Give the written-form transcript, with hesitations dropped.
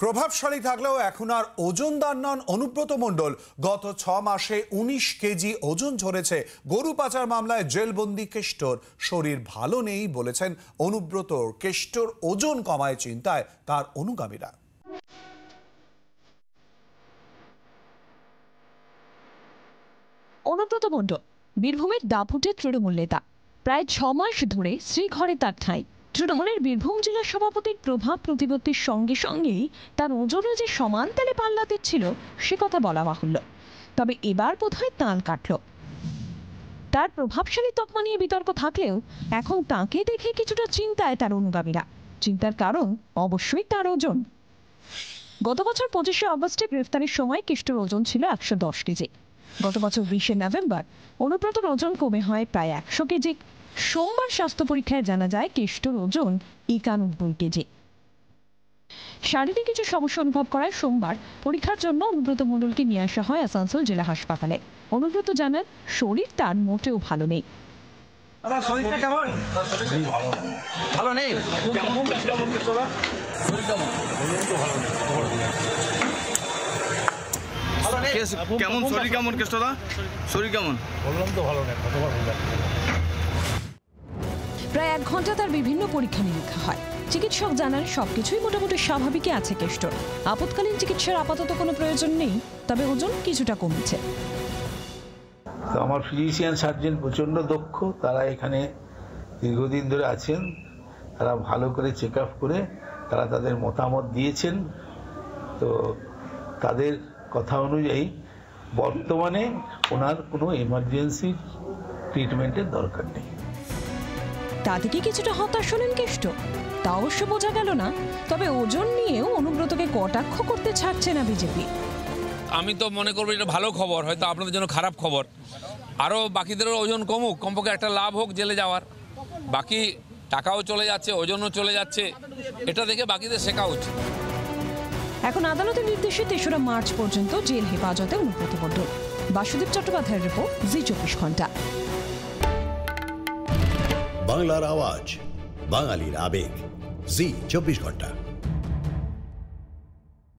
প্রভাবশালী থাকলেও এখন আর ওজনদার নন অনুব্রত মণ্ডল। গত 6 মাসে 19 কেজি ওজন ঝরেছে। গরু পাচার মামলায় জেলবন্দি কেষ্টর। শরীর ভালো নেই বলেছেন অনুব্রত। কেষ্টর ওজন কমায় চিন্তায় তার অনুগামীরা। অনুব্রত মণ্ডল বীরভূমের দাপুটে তৃণমূল নেতা। প্রায় 6 মাস ধরে শ্রীঘরে তার ঠাঁই। তৃণমূলের বীরভূম জেলা সভাপতির প্রভাব প্রতিপত্তির সঙ্গে সঙ্গেই তার ওজনও যে সমান তালে পাল্লা দিচ্ছিল সে কথা বলা বাহুল্য। তবে এবার বোধহয় তাল কাটল। তার প্রভাবশালী তকমা নিয়ে বিতর্ক থাকলেও এখন তাকে দেখে কিছুটা চিন্তায় তার অনুগামীরা। চিন্তার কারণ অবশ্যই তার ওজন। গত বছর 25শে অগস্টে গ্রেফতারের সময় কেষ্টর ওজন ছিল 110 কেজি। গত বছর 20শে নভেম্বর অনুব্রতর ওজন কমে হয় প্রায় 100 কেজি। সোমবার স্বাস্থ্য পরীক্ষায় জানা যায় কেষ্টর ওজন 91 কেজি। শারীরিক কিছু সমস্যা অনুভব করায় সোমবার পরীক্ষার জন্য অনুব্রত মণ্ডলকে নিয়ে আসা হয় আসানসোল জেলা হাসপাতালে। অনুব্রত জানান শরীর তার মোটেও ভালো নেই। কেমন শরীর কেমন কেষ্টদা শরীর কেমন বললাম তো ভালো নেই। প্রায় 1 ঘন্টা তার বিভিন্ন পরীক্ষা নিরীক্ষা হয়। চিকিৎসক জানান সবকিছুই মোটামুটি স্বাভাবিকই আছে কেষ্টর। আপৎকালীন চিকিৎসার আপাতত কোনো প্রয়োজন নেই, তবে ওজন কিছুটা কমেছে। আমার ফিজিশিয়ান সার্জন প্রচণ্ড দক্ষ, তারা এখানে দীর্ঘদিন ধরে আছেন। তারা ভালো করে চেক আপ করে তারা তাদের মতামত দিয়েছেন। তো তাদের কথা অনুযায়ী বর্তমানে ওনার কোনো এমার্জেন্সি ট্রিটমেন্টের দরকার নেই। তা থেকে কিছুটা হতাশ হলেন কেষ্ট। তা অবশ্য বোঝা গেল না। তবে ওজন নিয়েও অনুব্রতকে কটাক্ষ করতে ছাড়ছে না বিজেপি। আমি তো মনে করবো এটা ভালো খবর, হয়তো আপনাদের জন্য খারাপ খবর। আরও বাকিদেরও ওজন কমুক, কমপক্ষে একটা লাভ হোক জেলে যাওয়ার। বাকি টাকাও চলে যাচ্ছে, ওজনও চলে যাচ্ছে, এটা দেখে বাকিদের শেখা উচিত। এখন আদালতের নির্দেশে 3রা মার্চ পর্যন্ত জেল হেফাজতে অনুব্রত মণ্ডল। বাসুদেব চট্টোপাধ্যায়ের রিপোর্ট, জি 24 ঘন্টা। বাংলার আওয়াজ, বাঙালির আবেগ, জি 24 ঘন্টা।